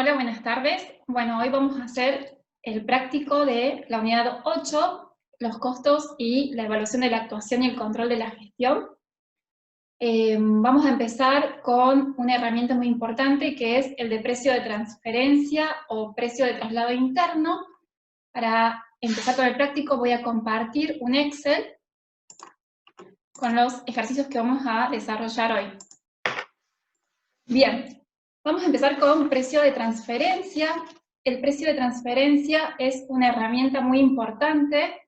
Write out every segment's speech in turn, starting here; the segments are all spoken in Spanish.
Hola, buenas tardes. Bueno, hoy vamos a hacer el práctico de la unidad 8, los costos y la evaluación de la actuación y el control de la gestión. Vamos a empezar con una herramienta muy importante que es el de precio de transferencia o precio de traslado interno. Para empezar con el práctico voy a compartir un Excel con los ejercicios que vamos a desarrollar hoy. Bien, vamos a empezar con precio de transferencia. El precio de transferencia es una herramienta muy importante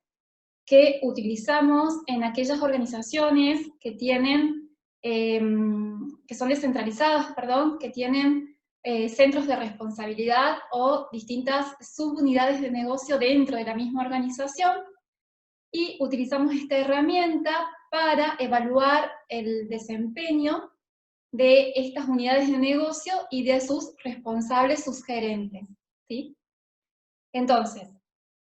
que utilizamos en aquellas organizaciones que tienen, que son descentralizadas, que tienen centros de responsabilidad o distintas subunidades de negocio dentro de la misma organización, y utilizamos esta herramienta para evaluar el desempeño de estas unidades de negocio y de sus responsables, sus gerentes, ¿sí? Entonces,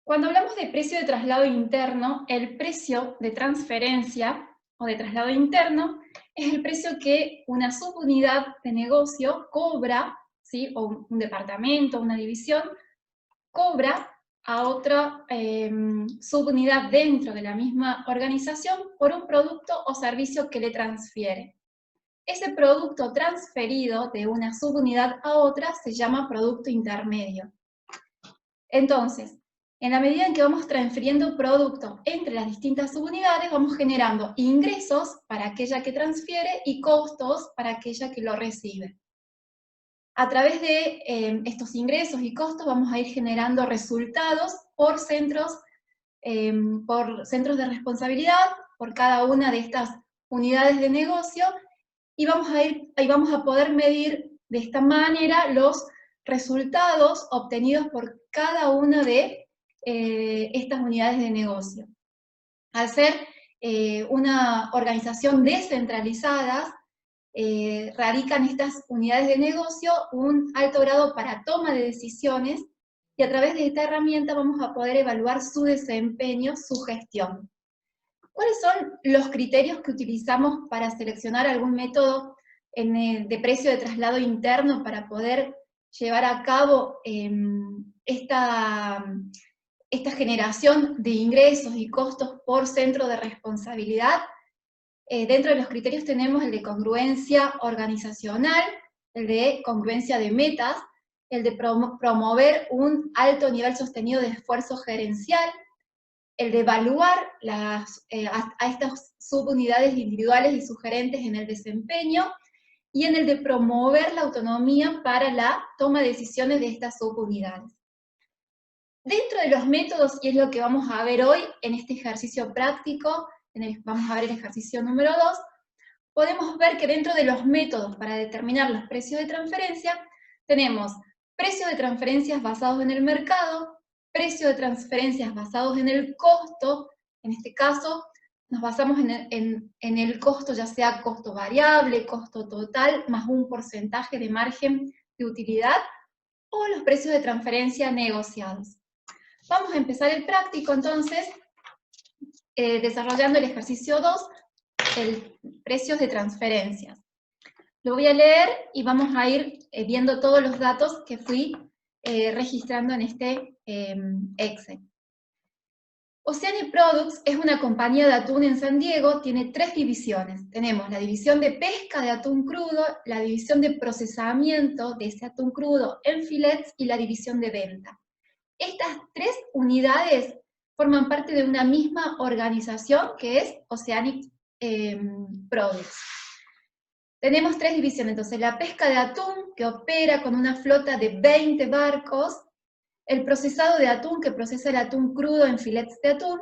cuando hablamos de precio de traslado interno, el precio de transferencia o de traslado interno es el precio que una subunidad de negocio cobra, ¿sí? O un departamento, una división, cobra a otra subunidad dentro de la misma organización por un producto o servicio que le transfiere. Ese producto transferido de una subunidad a otra se llama producto intermedio. Entonces, en la medida en que vamos transfiriendo producto entre las distintas subunidades, vamos generando ingresos para aquella que transfiere y costos para aquella que lo recibe. A través de estos ingresos y costos vamos a ir generando resultados por centros de responsabilidad, por cada una de estas unidades de negocio, y vamos a poder medir de esta manera los resultados obtenidos por cada una de estas unidades de negocio. Al ser una organización descentralizada, radican estas unidades de negocio un alto grado para toma de decisiones, y a través de esta herramienta vamos a poder evaluar su desempeño, su gestión. ¿Cuáles son los criterios que utilizamos para seleccionar algún método de precio de traslado interno para poder llevar a cabo esta generación de ingresos y costos por centro de responsabilidad? Dentro de los criterios tenemos el de congruencia organizacional, el de congruencia de metas, el de promover un alto nivel sostenido de esfuerzo gerencial, el de evaluar a estas subunidades individuales y sus gerentes en el desempeño, y en el de promover la autonomía para la toma de decisiones de estas subunidades. Dentro de los métodos, y es lo que vamos a ver hoy en este ejercicio práctico, vamos a ver el ejercicio número 2, podemos ver que dentro de los métodos para determinar los precios de transferencia, tenemos precios de transferencias basados en el mercado, precio de transferencias basados en el costo. En este caso nos basamos en el costo, ya sea costo variable, costo total, más un porcentaje de margen de utilidad, o los precios de transferencia negociados. Vamos a empezar el práctico entonces, desarrollando el ejercicio 2, el precios de transferencias. Lo voy a leer y vamos a ir viendo todos los datos que fui registrando en este Excel. Oceanic Products es una compañía de atún en San Diego, tiene 3 divisiones. Tenemos la división de pesca de atún crudo, la división de procesamiento de ese atún crudo en filets y la división de venta. Estas 3 unidades forman parte de una misma organización que es Oceanic Products. Tenemos 3 divisiones, entonces la pesca de atún, que opera con una flota de 20 barcos, el procesado de atún, que procesa el atún crudo en filets de atún,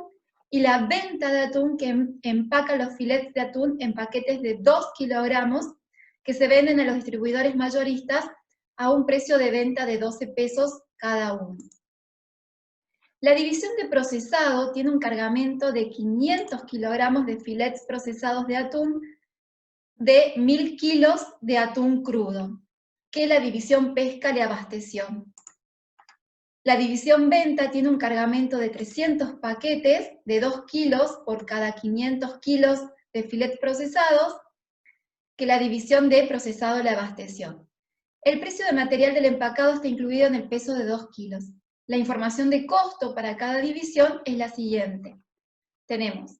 y la venta de atún, que empaca los filets de atún en paquetes de 2 kilogramos, que se venden a los distribuidores mayoristas a un precio de venta de 12 pesos cada uno. La división de procesado tiene un cargamento de 500 kilogramos de filets procesados de atún, de 1000 kilos de atún crudo, que la división pesca le abasteció. La división venta tiene un cargamento de 300 paquetes de 2 kilos por cada 500 kilos de filets procesados, que la división de procesado le abasteció. El precio de material del empacado está incluido en el peso de 2 kilos. La información de costo para cada división es la siguiente. Tenemos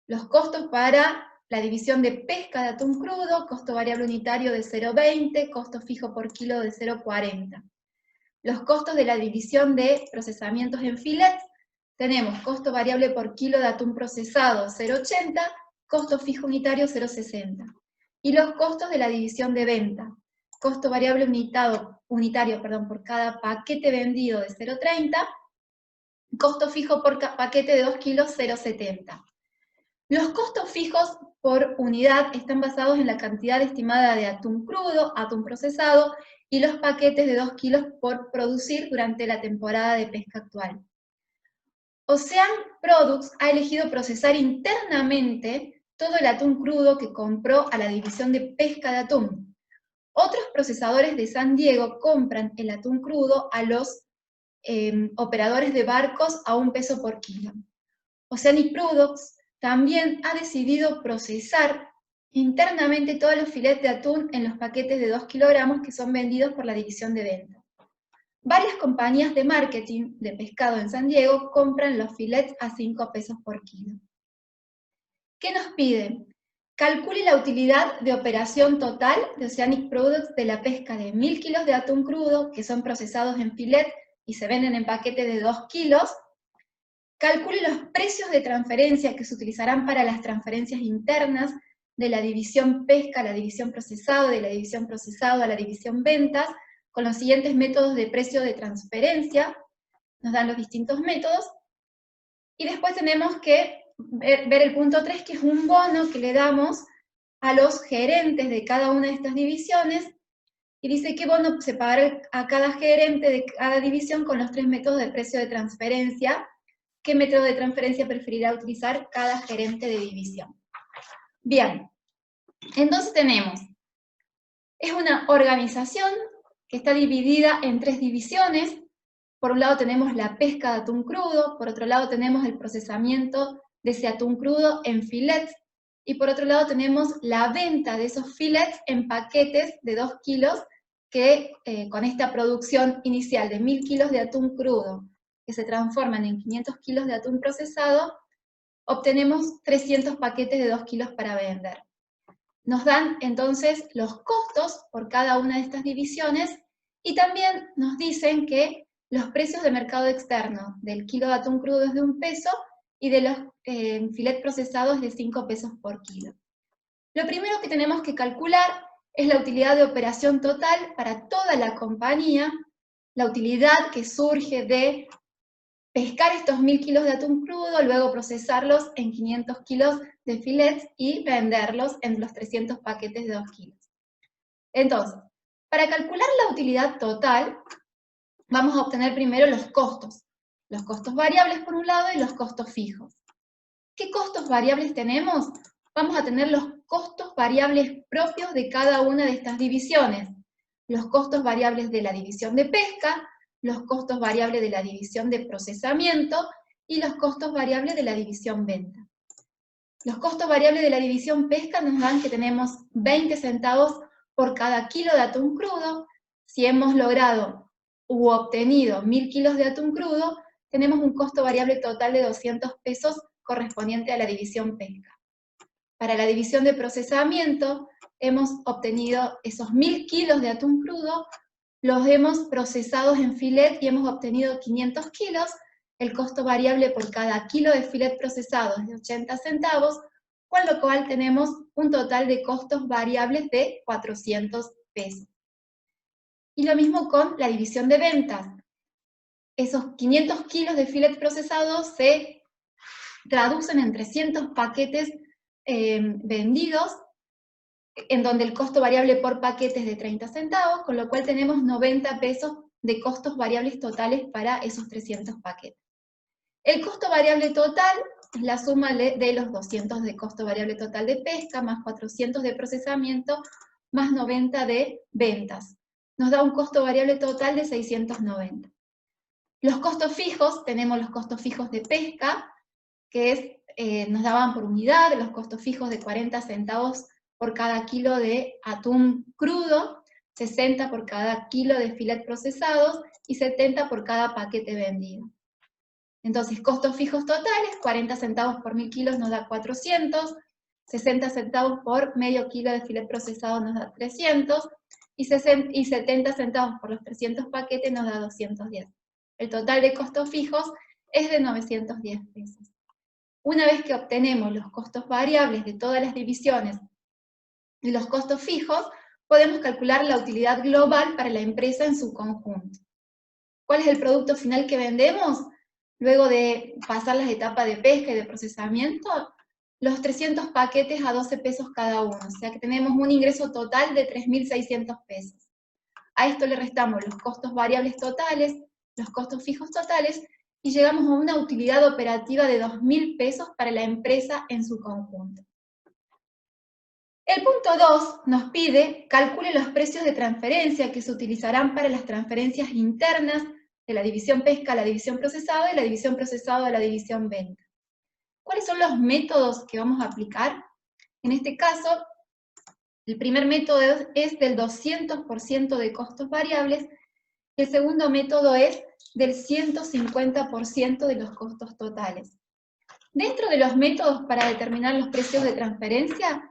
los costos para la división de pesca de atún crudo, costo variable unitario de 0,20, costo fijo por kilo de 0,40. Los costos de la división de procesamientos en filets, tenemos costo variable por kilo de atún procesado 0,80, costo fijo unitario 0,60. Y los costos de la división de venta, costo variable unitario por cada paquete vendido de 0,30, costo fijo por paquete de 2 kilos 0,70. Los costos fijos por unidad están basados en la cantidad estimada de atún crudo, atún procesado y los paquetes de 2 kilos por producir durante la temporada de pesca actual. Ocean Products ha elegido procesar internamente todo el atún crudo que compró a la división de pesca de atún. Otros procesadores de San Diego compran el atún crudo a los operadores de barcos a $1 por kilo. Oceanic Products también ha decidido procesar internamente todos los filetes de atún en los paquetes de 2 kilogramos que son vendidos por la división de venta. Varias compañías de marketing de pescado en San Diego compran los filets a $5 por kilo. ¿Qué nos piden? Calcule la utilidad de operación total de Oceanic Products de la pesca de 1000 kilos de atún crudo que son procesados en filet y se venden en paquete de 2 kilos. Calcule los precios de transferencia que se utilizarán para las transferencias internas de la división pesca a la división procesado, de la división procesado a la división ventas, con los siguientes métodos de precio de transferencia. Nos dan los distintos métodos. Y después tenemos que ver el punto 3, que es un bono que le damos a los gerentes de cada una de estas divisiones, y dice qué bono se pagará a cada gerente de cada división con los 3 métodos de precio de transferencia, qué método de transferencia preferirá utilizar cada gerente de división. Bien, entonces tenemos, es una organización que está dividida en 3 divisiones. Por un lado tenemos la pesca de atún crudo, por otro lado tenemos el procesamiento de ese atún crudo en filets, y por otro lado tenemos la venta de esos filets en paquetes de 2 kilos, que con esta producción inicial de 1000 kilos de atún crudo, que se transforman en 500 kilos de atún procesado, obtenemos 300 paquetes de 2 kilos para vender. Nos dan entonces los costos por cada una de estas divisiones, y también nos dicen que los precios de mercado externo del kilo de atún crudo es de $1 y de los filets procesados de $5 por kilo. Lo primero que tenemos que calcular es la utilidad de operación total para toda la compañía, la utilidad que surge de pescar estos 1000 kilos de atún crudo, luego procesarlos en 500 kilos de filets y venderlos en los 300 paquetes de 2 kilos. Entonces, para calcular la utilidad total, vamos a obtener primero los costos variables por un lado y los costos fijos. ¿Qué costos variables tenemos? Vamos a tener los costos variables propios de cada una de estas divisiones. Los costos variables de la división de pesca, los costos variables de la división de procesamiento y los costos variables de la división venta. Los costos variables de la división pesca nos dan que tenemos 20 centavos por cada kilo de atún crudo. Si hemos logrado u obtenido 1000 kilos de atún crudo, tenemos un costo variable total de $200 correspondiente a la división pesca. Para la división de procesamiento, hemos obtenido esos 1000 kilos de atún crudo, los hemos procesado en filet y hemos obtenido 500 kilos, el costo variable por cada kilo de filet procesado es de 80 centavos, con lo cual tenemos un total de costos variables de $400. Y lo mismo con la división de ventas. Esos 500 kilos de filet procesado se traducen en 300 paquetes vendidos, en donde el costo variable por paquete es de 30 centavos, con lo cual tenemos $90 de costos variables totales para esos 300 paquetes. El costo variable total es la suma de los 200 de costo variable total de pesca, más 400 de procesamiento, más 90 de ventas. Nos da un costo variable total de 690. Los costos fijos, tenemos los costos fijos de pesca, que nos daban por unidad, los costos fijos de 40 centavos por cada kilo de atún crudo, 60 por cada kilo de filet procesados y 70 por cada paquete vendido. Entonces, costos fijos totales, 40 centavos por 1000 kilos nos da 400, 60 centavos por medio kilo de filet procesado nos da 300, y 70 centavos por los 300 paquetes nos da 210. El total de costos fijos es de 910 pesos. Una vez que obtenemos los costos variables de todas las divisiones y los costos fijos, podemos calcular la utilidad global para la empresa en su conjunto. ¿Cuál es el producto final que vendemos? Luego de pasar las etapas de pesca y de procesamiento, los 300 paquetes a 12 pesos cada uno, o sea que tenemos un ingreso total de 3.600 pesos. A esto le restamos los costos variables totales, los costos fijos totales, y llegamos a una utilidad operativa de 2.000 pesos para la empresa en su conjunto. El punto 2 nos pide, calcule los precios de transferencia que se utilizarán para las transferencias internas de la división pesca a la división procesado y la división procesado a la división venta. ¿Cuáles son los métodos que vamos a aplicar? En este caso, el primer método es del 200% de costos variables, y el segundo método es del 150% de los costos totales. Dentro de los métodos para determinar los precios de transferencia,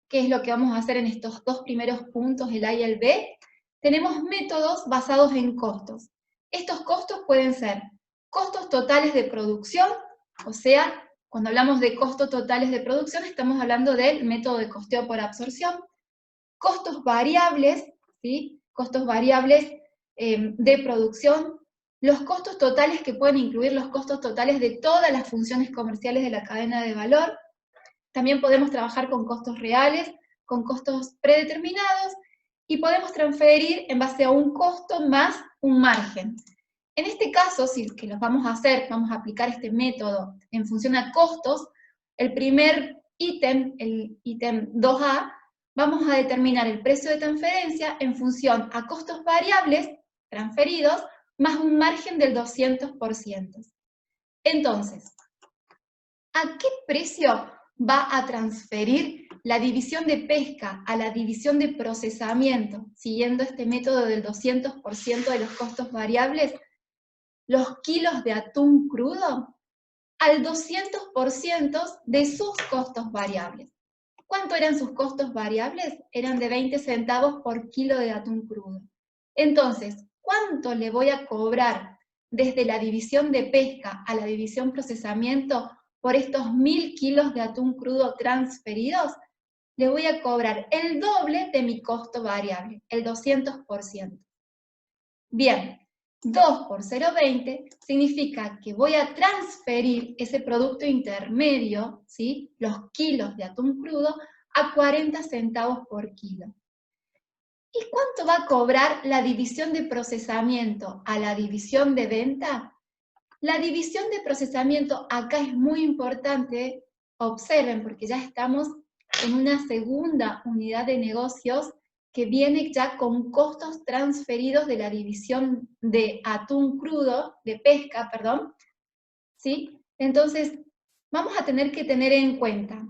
que es lo que vamos a hacer en estos dos primeros puntos, el A y el B, tenemos métodos basados en costos. Estos costos pueden ser costos totales de producción, o sea, cuando hablamos de costos totales de producción, estamos hablando del método de costeo por absorción, costos variables, ¿sí? Costos variables de producción, los costos totales que pueden incluir los costos totales de todas las funciones comerciales de la cadena de valor. También podemos trabajar con costos reales, con costos predeterminados, y podemos transferir en base a un costo más un margen. En este caso, si es que los vamos a hacer, vamos a aplicar este método en función a costos, el primer ítem, el ítem 2A, vamos a determinar el precio de transferencia en función a costos variables transferidos más un margen del 200%. Entonces, ¿a qué precio va a transferir la división de pesca a la división de procesamiento, siguiendo este método del 200% de los costos variables, los kilos de atún crudo al 200% de sus costos variables? ¿Cuánto eran sus costos variables? Eran de 20 centavos por kilo de atún crudo. Entonces, ¿cuánto le voy a cobrar desde la división de pesca a la división procesamiento por estos 1000 kilos de atún crudo transferidos? Le voy a cobrar el doble de mi costo variable, el 200%. Bien, 2 por 0,20 significa que voy a transferir ese producto intermedio, ¿sí? Los kilos de atún crudo, a 40 centavos por kilo. ¿Y cuánto va a cobrar la división de procesamiento a la división de venta? La división de procesamiento acá es muy importante, observen, porque ya estamos en una segunda unidad de negocios que viene ya con costos transferidos de la división de atún crudo, de pesca, perdón, ¿sí? Entonces, vamos a tener que tener en cuenta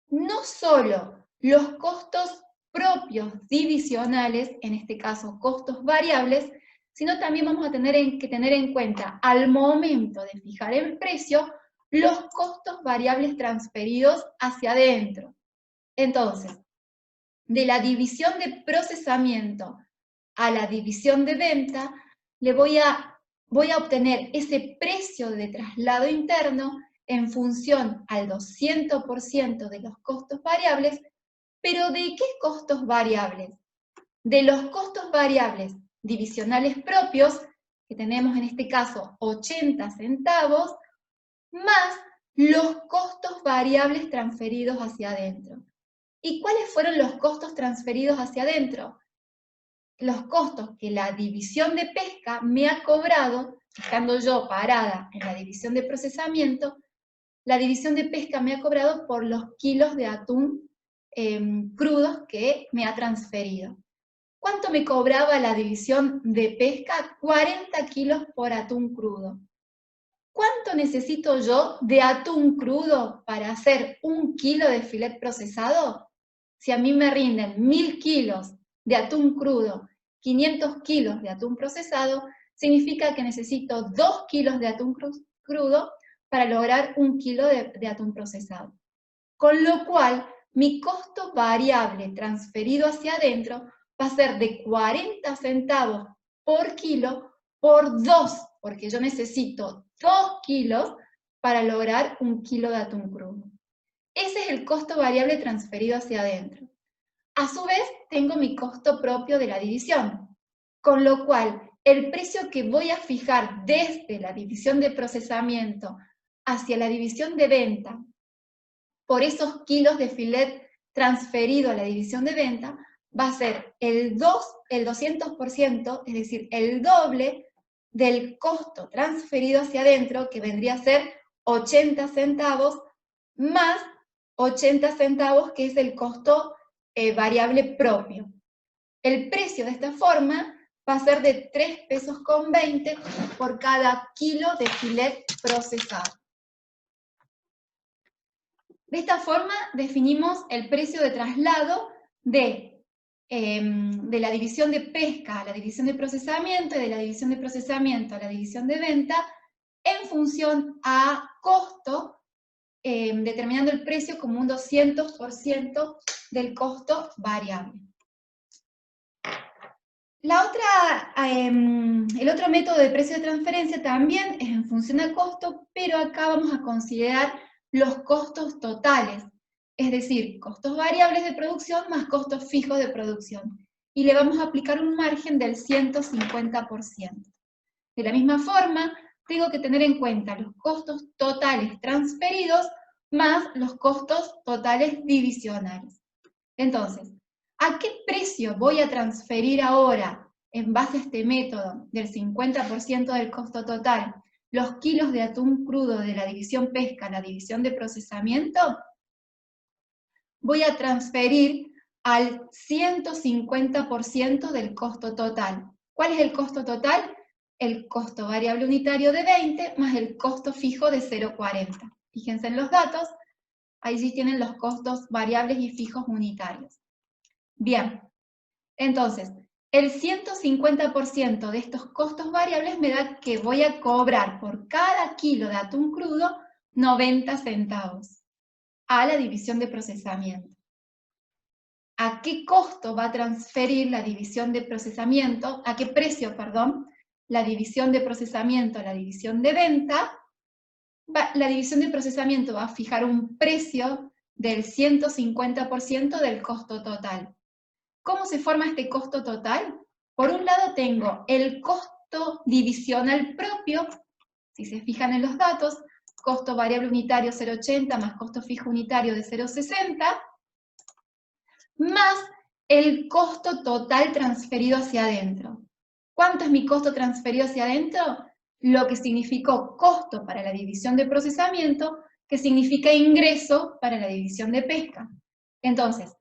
no solo los costos propios divisionales, en este caso costos variables, sino también vamos a tener que tener en cuenta al momento de fijar el precio los costos variables transferidos hacia adentro. Entonces, de la división de procesamiento a la división de venta, voy a obtener ese precio de traslado interno en función al 200% de los costos variables, pero ¿de qué costos variables? De los costos variables divisionales propios, que tenemos en este caso 80 centavos, más los costos variables transferidos hacia adentro. ¿Y cuáles fueron los costos transferidos hacia adentro? Los costos que la división de pesca me ha cobrado, estando yo parada en la división de procesamiento, la división de pesca me ha cobrado por los kilos de atún crudos que me ha transferido. ¿Cuánto me cobraba la división de pesca? 40 kilos por atún crudo. ¿Cuánto necesito yo de atún crudo para hacer 1 kilo de filet procesado? Si a mí me rinden 1000 kilos de atún crudo 500 kilos de atún procesado, significa que necesito 2 kilos de atún crudo para lograr 1 kilo de atún procesado. Con lo cual, mi costo variable transferido hacia adentro va a ser de 40 centavos por kilo por 2, porque yo necesito 2 kilos para lograr 1 kilo de atún crudo. Ese es el costo variable transferido hacia adentro. A su vez, tengo mi costo propio de la división, con lo cual el precio que voy a fijar desde la división de procesamiento hacia la división de venta por esos kilos de filet transferido a la división de venta va a ser el 200%, es decir, el doble del costo transferido hacia adentro, que vendría a ser 80 centavos, más 80 centavos, que es el costo variable propio. El precio de esta forma va a ser de 3 pesos con 20 por cada kilo de filet procesado. De esta forma definimos el precio de traslado de la división de pesca a la división de procesamiento y de la división de procesamiento a la división de venta en función a costo, determinando el precio como un 200% del costo variable. El otro método de precio de transferencia también es en función al costo, pero acá vamos a considerar los costos totales, es decir, costos variables de producción más costos fijos de producción. Y le vamos a aplicar un margen del 150%. De la misma forma, tengo que tener en cuenta los costos totales transferidos más los costos totales divisionales. Entonces, ¿a qué precio voy a transferir ahora, en base a este método, del 50% del costo total, los kilos de atún crudo de la división pesca a la división de procesamiento? Voy a transferir al 150% del costo total. ¿Cuál es el costo total? El costo variable unitario de 20 más el costo fijo de 0,40. Fíjense en los datos, ahí sí tienen los costos variables y fijos unitarios. Bien, entonces, el 150% de estos costos variables me da que voy a cobrar por cada kilo de atún crudo 90 centavos a la división de procesamiento. ¿A qué costo va a transferir la división de procesamiento? ¿A qué precio, perdón? La división de procesamiento a la división de venta. La división de procesamiento va a fijar un precio del 150% del costo total. ¿Cómo se forma este costo total? Por un lado tengo el costo divisional propio, si se fijan en los datos, costo variable unitario 0,80 más costo fijo unitario de 0,60, más el costo total transferido hacia adentro. ¿Cuánto es mi costo transferido hacia adentro? Lo que significó costo para la división de procesamiento, que significa ingreso para la división de pesca. Entonces,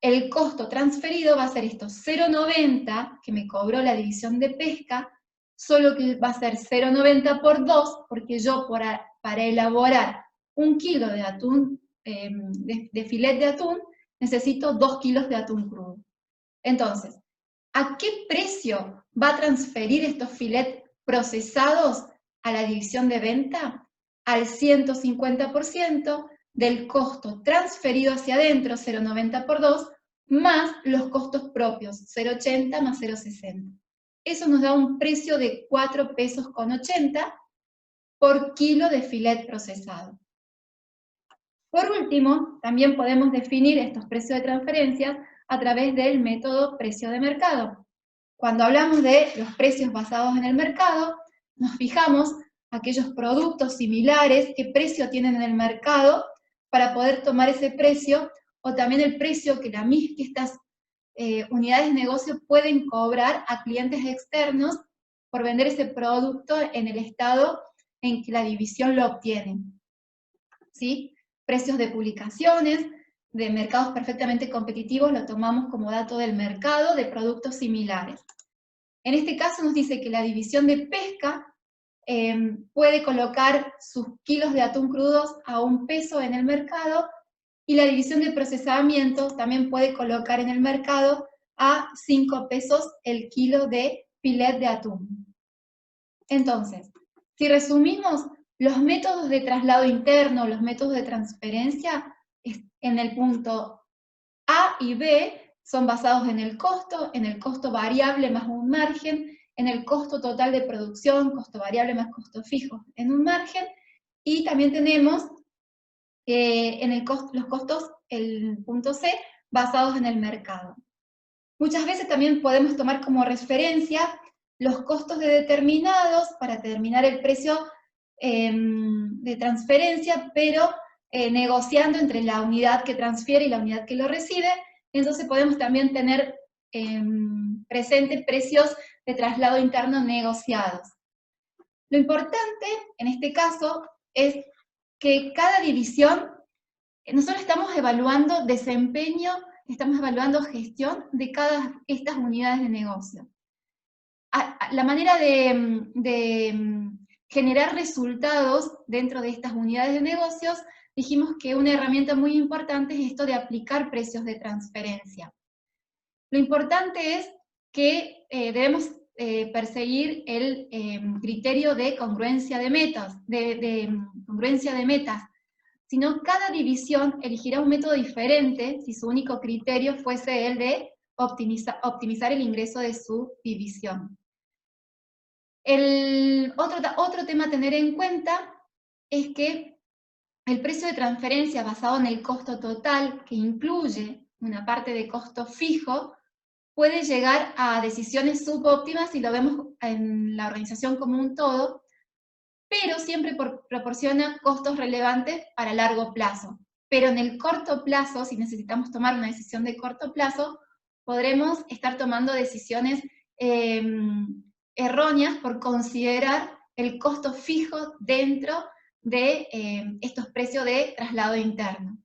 el costo transferido va a ser esto, 0,90 que me cobró la división de pesca, solo que va a ser 0,90 por 2, porque yo para elaborar 1 kilo de atún, de filet de atún, necesito 2 kilos de atún crudo. Entonces, ¿a qué precio va a transferir estos filets procesados a la división de venta? Al 150% del costo transferido hacia adentro, 0,90 por 2, más los costos propios, 0,80 más 0,60. Eso nos da un precio de 4 pesos con 80 por kilo de filet procesado. Por último, también podemos definir estos precios de transferencia a través del método precio de mercado. Cuando hablamos de los precios basados en el mercado, nos fijamos aquellos productos similares, qué precio tienen en el mercado, para poder tomar ese precio, o también el precio que estas unidades de negocio pueden cobrar a clientes externos por vender ese producto en el estado en que la división lo obtiene. ¿Sí? Precios de publicaciones, de mercados perfectamente competitivos, lo tomamos como dato del mercado de productos similares. En este caso nos dice que la división de pesca puede colocar sus kilos de atún crudos a 1 peso en el mercado, y la división de procesamiento también puede colocar en el mercado a 5 pesos el kilo de filet de atún. Entonces, si resumimos, los métodos de traslado interno, los métodos de transferencia, en el punto A y B son basados en el costo variable más un margen, en el costo total de producción, costo variable más costo fijo en un margen, y también tenemos los costos, el punto C, basados en el mercado. Muchas veces también podemos tomar como referencia los costos de determinados para determinar el precio de transferencia, pero negociando entre la unidad que transfiere y la unidad que lo recibe. Entonces podemos también tener presente precios de traslado interno negociados. Lo importante en este caso es que cada división, nosotros estamos evaluando desempeño, estamos evaluando gestión de cada estas unidades de negocio. La manera de generar resultados dentro de estas unidades de negocios, dijimos que una herramienta muy importante es esto de aplicar precios de transferencia. Lo importante es que debemos perseguir el criterio de congruencia de metas, congruencia de metas, sino cada división elegirá un método diferente si su único criterio fuese el de optimizar el ingreso de su división. Otro tema a tener en cuenta es que el precio de transferencia basado en el costo total, que incluye una parte de costo fijo, puede llegar a decisiones subóptimas si lo vemos en la organización como un todo, pero siempre proporciona costos relevantes para largo plazo. Pero en el corto plazo, si necesitamos tomar una decisión de corto plazo, podremos estar tomando decisiones erróneas por considerar el costo fijo dentro de estos precios de traslado interno.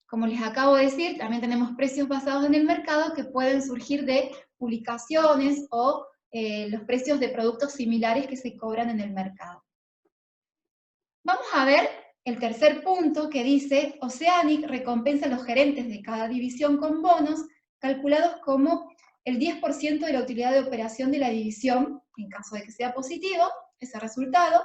Como les acabo de decir, también tenemos precios basados en el mercado que pueden surgir de publicaciones o los precios de productos similares que se cobran en el mercado. Vamos a ver el tercer punto que dice, Oceanic recompensa a los gerentes de cada división con bonos calculados como el 10% de la utilidad de operación de la división, en caso de que sea positivo ese resultado.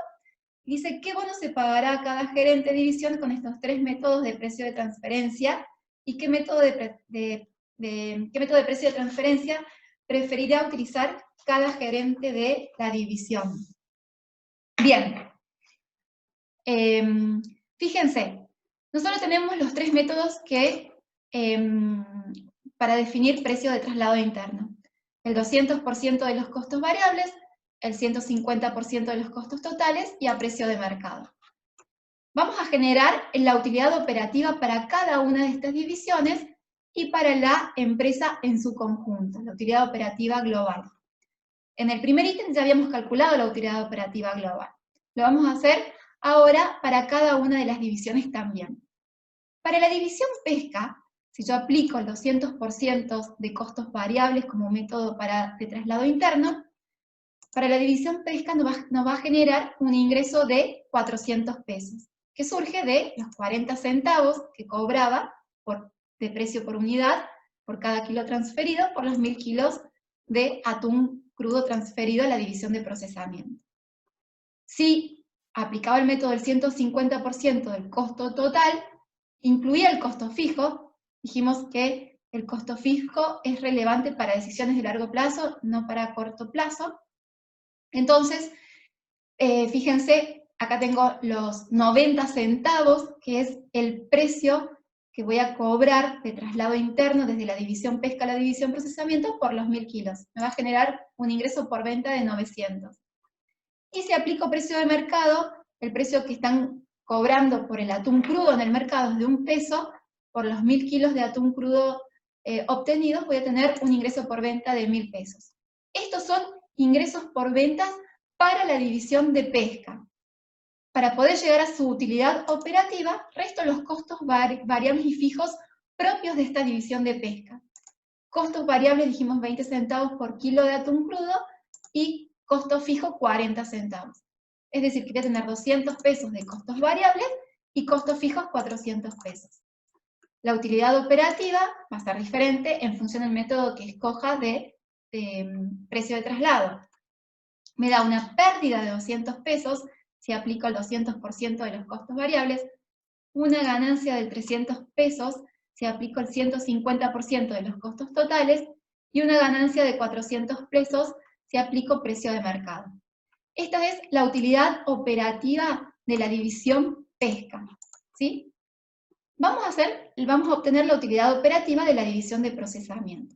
Dice qué bono se pagará a cada gerente de división con estos tres métodos de precio de transferencia y qué método de precio de transferencia preferirá utilizar cada gerente de la división. Bien, fíjense, nosotros tenemos los tres métodos que, para definir precio de traslado interno. El 200% de los costos variables, el 150% de los costos totales y a precio de mercado. Vamos a generar la utilidad operativa para cada una de estas divisiones y para la empresa en su conjunto, la utilidad operativa global. En el primer ítem ya habíamos calculado la utilidad operativa global. Lo vamos a hacer ahora para cada una de las divisiones también. Para la división pesca, si yo aplico el 200% de costos variables como método de traslado interno, para la división pesca nos va a generar un ingreso de 400 pesos, que surge de los 40 centavos que cobraba de precio por unidad por cada kilo transferido por los 1000 kilos de atún crudo transferido a la división de procesamiento. Si aplicaba el método del 150% del costo total, incluía el costo fijo, dijimos que el costo fijo es relevante para decisiones de largo plazo, no para corto plazo. Entonces, fíjense, acá tengo los 90 centavos, que es el precio que voy a cobrar de traslado interno desde la división pesca a la división procesamiento por los 1000 kilos. Me va a generar un ingreso por venta de 900. Y si aplico precio de mercado, el precio que están cobrando por el atún crudo en el mercado es de 1 peso, por los 1000 kilos de atún crudo obtenidos voy a tener un ingreso por venta de 1000 pesos. Estos son ingresos por ventas para la división de pesca. Para poder llegar a su utilidad operativa, resto los costos variables y fijos propios de esta división de pesca. Costos variables dijimos 20 centavos por kilo de atún crudo y costo fijo 40 centavos. Es decir, que voy a tener 200 pesos de costos variables y costos fijos 400 pesos. La utilidad operativa va a ser diferente en función del método que escoja de precio de traslado. Me da una pérdida de 200 pesos si aplico el 200% de los costos variables, una ganancia de 300 pesos si aplico el 150% de los costos totales, y una ganancia de 400 pesos si aplico precio de mercado. Esta es la utilidad operativa de la división pesca, ¿sí? Vamos a obtener la utilidad operativa de la división de procesamiento.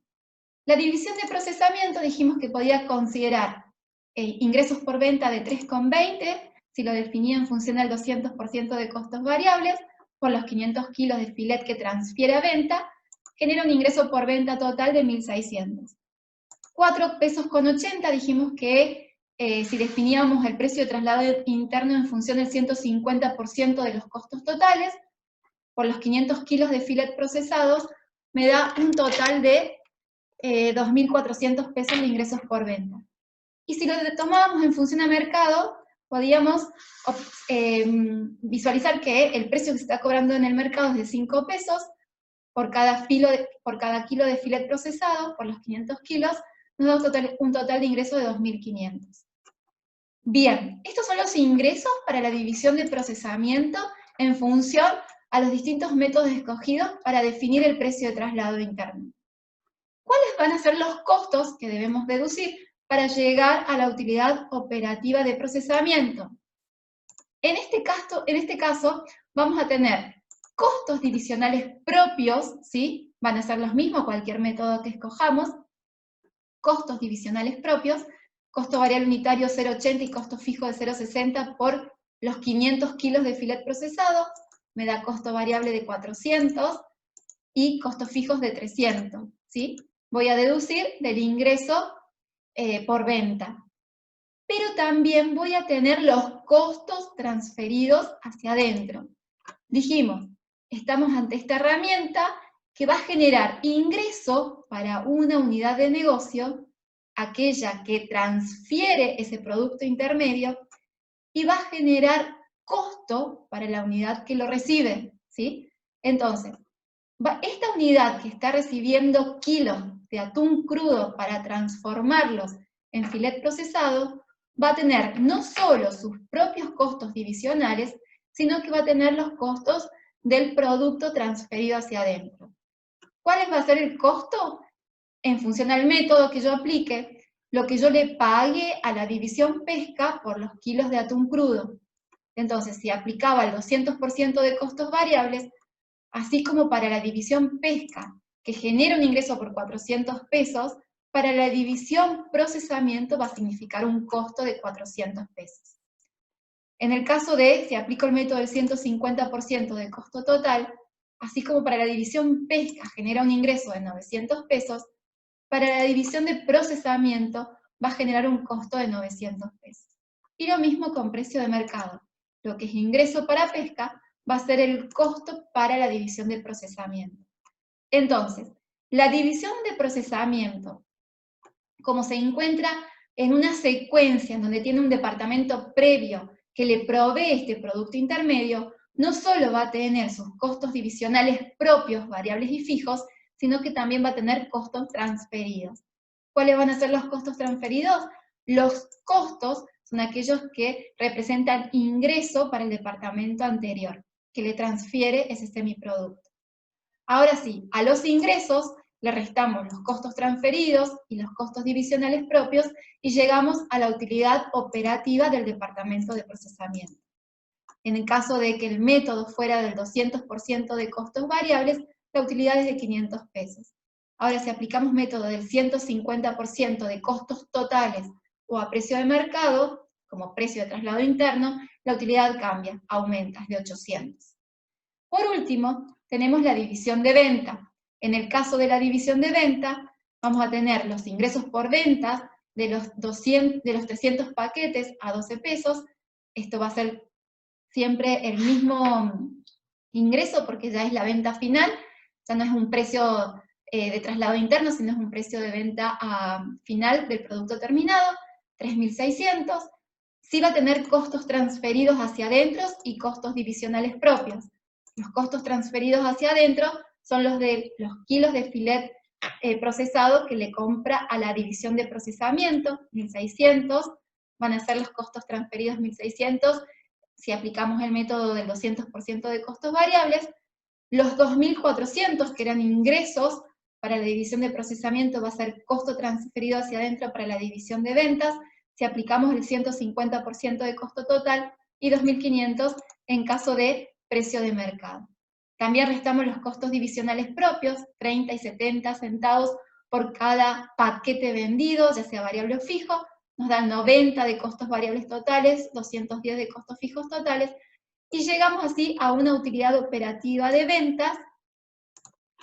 La división de procesamiento dijimos que podía considerar ingresos por venta de 3,20, si lo definía en función del 200% de costos variables, por los 500 kilos de filet que transfiere a venta, genera un ingreso por venta total de 1.600. 4 pesos con 80 dijimos que si definíamos el precio de traslado interno en función del 150% de los costos totales, por los 500 kilos de filet procesados, me da un total de 2.400 pesos de ingresos por venta. Y si lo tomábamos en función de mercado, podíamos visualizar que el precio que se está cobrando en el mercado es de 5 pesos por cada kilo de filet procesado, por los 500 kilos, nos da un total de ingresos de 2.500. Bien, estos son los ingresos para la división de procesamiento en función a los distintos métodos escogidos para definir el precio de traslado interno. ¿Cuáles van a ser los costos que debemos deducir para llegar a la utilidad operativa de procesamiento? En este caso vamos a tener costos divisionales propios, ¿sí? Van a ser los mismos cualquier método que escojamos. Costos divisionales propios, costo variable unitario 0,80 y costo fijo de 0,60 por los 500 kilos de filet procesado, me da costo variable de 400 y costos fijos de 300, ¿sí? Voy a deducir del ingreso por venta. Pero también voy a tener los costos transferidos hacia adentro. Dijimos, estamos ante esta herramienta que va a generar ingreso para una unidad de negocio, aquella que transfiere ese producto intermedio, y va a generar costo para la unidad que lo recibe, ¿sí? Entonces, esta unidad que está recibiendo kilos de atún crudo para transformarlos en filet procesado, va a tener no solo sus propios costos divisionales, sino que va a tener los costos del producto transferido hacia adentro. ¿Cuál va a ser el costo? En función al método que yo aplique, lo que yo le pague a la división pesca por los kilos de atún crudo. Entonces, si aplicaba el 200% de costos variables, así como para la división pesca, que genera un ingreso por 400 pesos, para la división procesamiento va a significar un costo de 400 pesos. En el caso de, si aplico el método del 150% de costo total, así como para la división pesca genera un ingreso de 900 pesos, para la división de procesamiento va a generar un costo de 900 pesos. Y lo mismo con precio de mercado. Lo que es ingreso para pesca va a ser el costo para la división de procesamiento. Entonces, la división de procesamiento, como se encuentra en una secuencia en donde tiene un departamento previo que le provee este producto intermedio, no solo va a tener sus costos divisionales propios, variables y fijos, sino que también va a tener costos transferidos. ¿Cuáles van a ser los costos transferidos? Los costos son aquellos que representan ingreso para el departamento anterior, que le transfiere ese semiproducto. Ahora sí, a los ingresos le restamos los costos transferidos y los costos divisionales propios y llegamos a la utilidad operativa del departamento de procesamiento. En el caso de que el método fuera del 200% de costos variables, la utilidad es de 500 pesos. Ahora, si aplicamos método del 150% de costos totales o a precio de mercado, como precio de traslado interno, la utilidad cambia, aumenta, es de 800. Por último, tenemos la división de venta. En el caso de la división de venta, vamos a tener los ingresos por ventas de los 300 paquetes a 12 pesos. Esto va a ser siempre el mismo ingreso porque ya es la venta final, ya no es un precio de traslado interno, sino es un precio de venta final del producto terminado, 3.600. Sí va a tener costos transferidos hacia adentro y costos divisionales propios. Los costos transferidos hacia adentro son los de los kilos de filet procesado que le compra a la división de procesamiento, 1.600, van a ser los costos transferidos 1.600, si aplicamos el método del 200% de costos variables. Los 2.400, que eran ingresos para la división de procesamiento, va a ser costo transferido hacia adentro para la división de ventas, si aplicamos el 150% de costo total, y 2.500 en caso de precio de mercado. También restamos los costos divisionales propios, 30 y 70 centavos por cada paquete vendido, ya sea variable o fijo, nos dan 90 de costos variables totales, 210 de costos fijos totales, y llegamos así a una utilidad operativa de ventas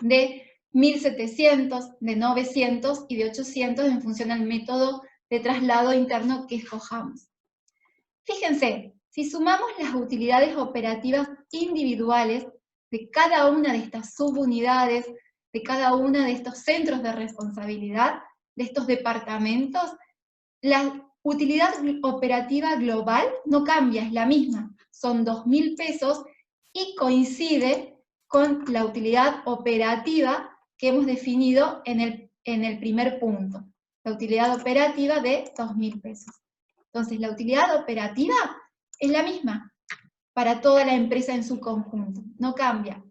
de 1.700, de 900 y de 800 en función al método de traslado interno que escojamos. Fíjense, si sumamos las utilidades operativas individuales de cada una de estas subunidades, de cada uno de estos centros de responsabilidad, de estos departamentos, la utilidad operativa global no cambia, es la misma, son 2.000 pesos y coincide con la utilidad operativa que hemos definido en el primer punto, la utilidad operativa de 2.000 pesos. Entonces, la utilidad operativa es la misma para toda la empresa en su conjunto, no cambia.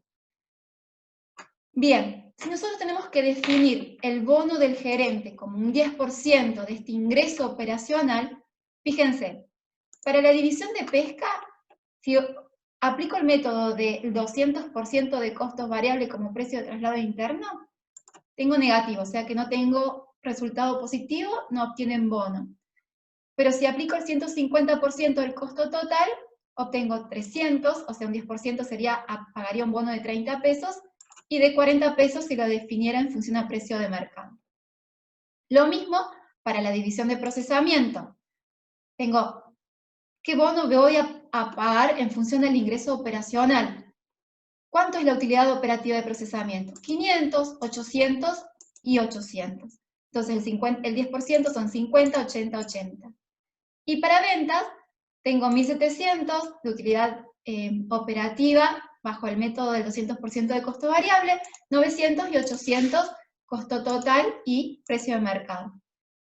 Bien, si nosotros tenemos que definir el bono del gerente como un 10% de este ingreso operacional, fíjense, para la división de pesca, si aplico el método del 200% de costos variables como precio de traslado interno, tengo negativo, o sea que no tengo resultado positivo, no obtienen bono. Pero si aplico el 150% del costo total, obtengo 300, o sea un 10% pagaría un bono de 30 pesos, y de 40 pesos si lo definiera en función a precio de mercado. Lo mismo para la división de procesamiento. Tengo, ¿qué bono voy a pagar en función del ingreso operacional? ¿Cuánto es la utilidad operativa de procesamiento? 500, 800 y 800. Entonces el 10% son 50, 80, 80. Y para ventas, tengo 1.700 de utilidad operativa bajo el método del 200% de costo variable, 900 y 800 costo total y precio de mercado.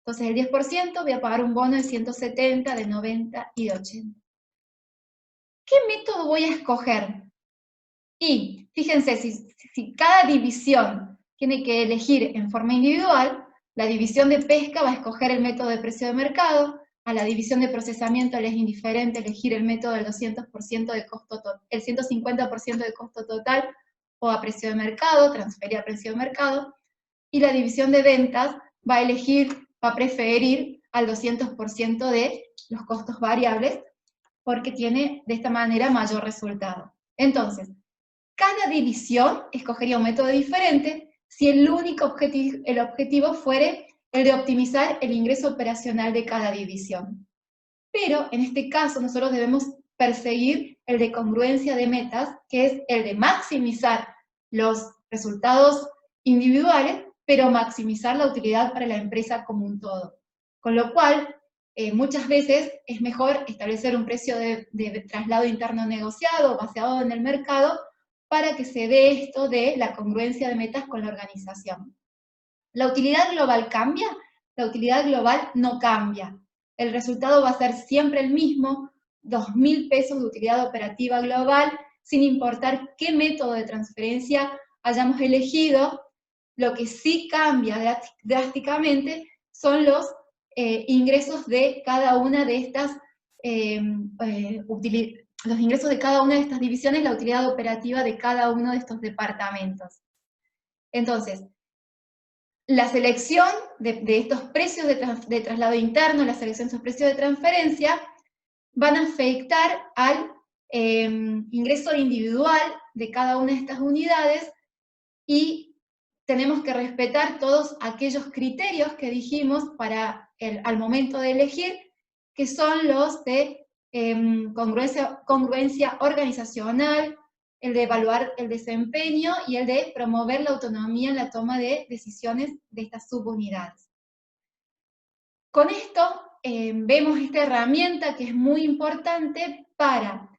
Entonces el 10% voy a pagar un bono de 170, de 90 y de 80. ¿Qué método voy a escoger? Y fíjense, si cada división tiene que elegir en forma individual, la división de pesca va a escoger el método de precio de mercado, a la división de procesamiento le es indiferente elegir el método del 200% de costo total, el 150% de costo total o a precio de mercado, transferir a precio de mercado, y la división de ventas va a preferir al 200% de los costos variables porque tiene de esta manera mayor resultado. Entonces, cada división escogería un método diferente si el objetivo fuere el de optimizar el ingreso operacional de cada división. Pero en este caso nosotros debemos perseguir el de congruencia de metas, que es el de maximizar los resultados individuales, pero maximizar la utilidad para la empresa como un todo. Con lo cual, muchas veces es mejor establecer un precio de traslado interno negociado basado en el mercado para que se dé esto de la congruencia de metas con la organización. ¿La utilidad global cambia? La utilidad global no cambia. El resultado va a ser siempre el mismo, 2.000 pesos de utilidad operativa global, sin importar qué método de transferencia hayamos elegido. Lo que sí cambia drásticamente son los ingresos de cada una de estas los ingresos de cada una de estas divisiones, la utilidad operativa de cada uno de estos departamentos. Entonces, la selección de estos precios de traslado interno, la selección de estos precios de transferencia, van a afectar al ingreso individual de cada una de estas unidades y tenemos que respetar todos aquellos criterios que dijimos al momento de elegir, que son los de congruencia organizacional, el de evaluar el desempeño y el de promover la autonomía en la toma de decisiones de estas subunidades. Con esto vemos esta herramienta que es muy importante para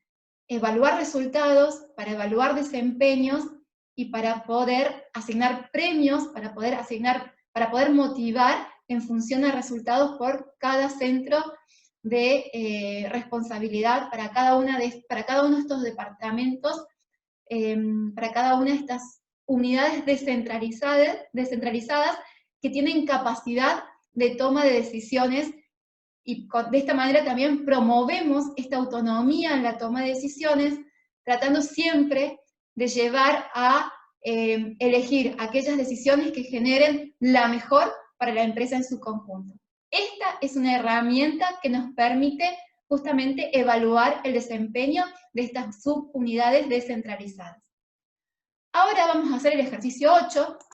evaluar resultados, para evaluar desempeños y para poder asignar premios, para poder motivar en función de resultados por cada centro de responsabilidad para cada uno de estos departamentos, para cada una de estas unidades descentralizadas que tienen capacidad de toma de decisiones, y de esta manera también promovemos esta autonomía en la toma de decisiones, tratando siempre de llevar a elegir aquellas decisiones que generen la mejor para la empresa en su conjunto. Esta es una herramienta que nos permite justamente evaluar el desempeño de estas subunidades descentralizadas. Ahora vamos a hacer el ejercicio 8,